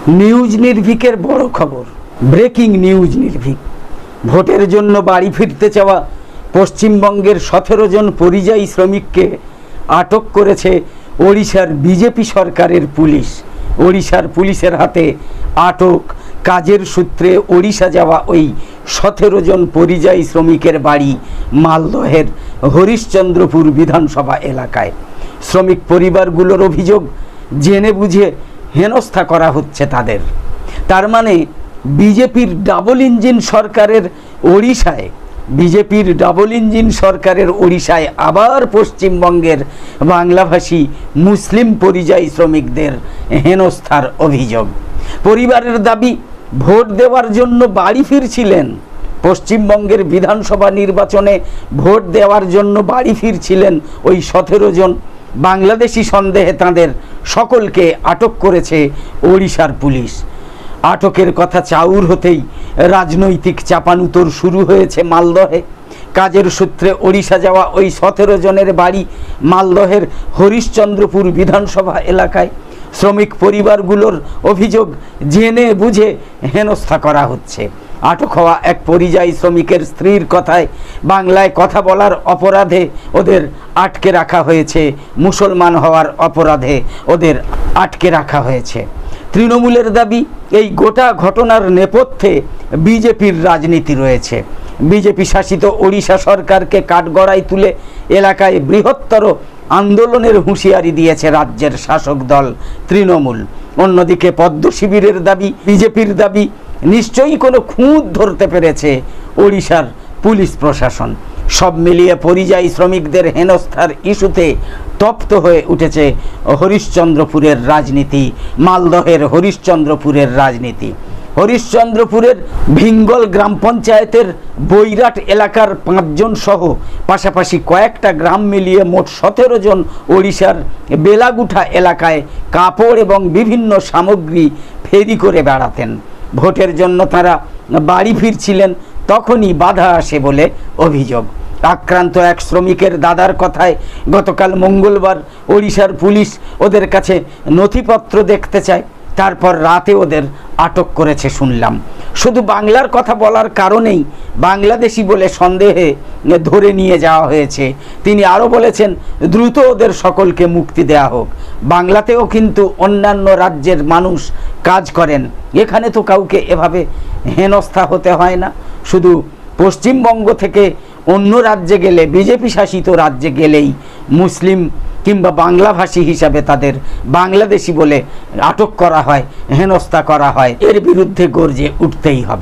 News নির্ভীকের বড় খবর, breaking news নির্ভীক। ভোটের জন্য বাড়ি ফিরতে চাওয়া পশ্চিমবঙ্গের 17 জন পরিযায়ী শ্রমিককে আটক করেছে ওড়িশার বিজেপি সরকারের পুলিশ। ওড়িশার পুলিশের হাতে আটক কাজের সূত্রে ওড়িশা যাওয়া ওই 17 জন পরিযায়ী শ্রমিকের বাড়ি মালদহের হরিশ্চন্দ্রপুর বিধানসভা এলাকায়। শ্রমিক পরিবারগুলোর অভিযোগ, জেনে বুঝে হেনস্থা করা হচ্ছে তাদের। তার মানে বিজেপির ডাবল ইঞ্জিন সরকারের ওড়িশায় আবার পশ্চিমবঙ্গের বাংলাভাষী মুসলিম পরিযায়ী শ্রমিকদের হেনস্থার অভিযোগ। পরিবারের দাবি, ভোট দেওয়ার জন্য বাড়ি ফিরছিলেন। পশ্চিমবঙ্গের বিধানসভা নির্বাচনে ভোট দেওয়ার জন্য বাড়ি ফিরছিলেন ওই 17 জন বাংলাদেশি সন্দেহে তাদের সকলকে আটক করেছে ওড়িশার পুলিশ। আটকের কথা চাউর হতেই রাজনৈতিক চাপানুতোর শুরু হয়েছে মালদহে। কাজের সূত্রে ওড়িশা যাওয়া ওই 17 জনের বাড়ি মালদহের হরিশ্চন্দ্রপুর বিধানসভা এলাকায়। শ্রমিক পরিবারগুলোর অভিযোগ, জেনে বুঝে হেনস্থা করা হচ্ছে। আটক হওয়া এক পরিযায়ী শ্রমিকের স্ত্রীর কথায়, বাংলায় কথা বলার অপরাধে ওদের আটকে রাখা হয়েছে, মুসলমান হওয়ার অপরাধে ওদের আটকে রাখা হয়েছে। তৃণমূলের দাবি, এই গোটা ঘটনার নেপথ্যে বিজেপির রাজনীতি রয়েছে। বিজেপি শাসিত ওড়িশা সরকারকে কাঠগড়ায় তুলে এলাকায় বৃহত্তর আন্দোলনের হুঁশিয়ারি দিয়েছে রাজ্যের শাসক দল তৃণমূল। অন্যদিকে পদ্ম শিবিরের দাবি, বিজেপির দাবি, নিশ্চয়ই কোনো খুঁত ধরতে পেরেছে ওড়িশার পুলিশ প্রশাসন। সব মিলিয়ে পরিযায়ী শ্রমিকদের হেনস্থার ইস্যুতে তপ্ত হয়ে উঠেছে হরিশ্চন্দ্রপুরের রাজনীতি, মালদহের হরিশ্চন্দ্রপুরের রাজনীতি। হরিশ্চন্দ্রপুরের ভিঙ্গল গ্রাম পঞ্চায়েতের বৈরাট এলাকার 5 জন সহ পাশাপাশি কয়েকটা গ্রাম মিলিয়ে মোট 17 জন ওড়িশার বেলাগুঠা এলাকায় কাপড় এবং বিভিন্ন সামগ্রী ফেরি করে বেড়াতেন। ভোটের জন্য তারা বাড়ি ফিরছিলেন, তখনই বাধা আসে বলে অভিযোগ। আক্রান্ত এক শ্রমিকের দাদার কথায়, গতকাল মঙ্গলবার ওড়িশার পুলিশ ওদের কাছে নথিপত্র দেখতে চায়, তারপর রাতে ওদের আটক করেছে শুনলাম। শুধু বাংলার কথা বলার কারণেই বাংলাদেশি বলে সন্দেহে ধরে নিয়ে যাওয়া হয়েছে। তিনি আরও বলেছেন, দ্রুত ওদের সকলকে মুক্তি দেয়া হোক। বাংলাতেও কিন্তু অন্যান্য রাজ্যের মানুষ কাজ করেন, এখানে তো কাউকে এভাবে হেনস্থা হতে হয় না। শুধু পশ্চিমবঙ্গ থেকে অন্য রাজ্যে গেলে, বিজেপি শাসিত রাজ্যে গেলেই মুসলিম কিংবা বাংলাভাষী হিসাবে তাদের বাংলাদেশি বলে আটক করা হয়, হেনস্থা করা হয়। এর বিরুদ্ধে গর্জে উঠতেই হবে।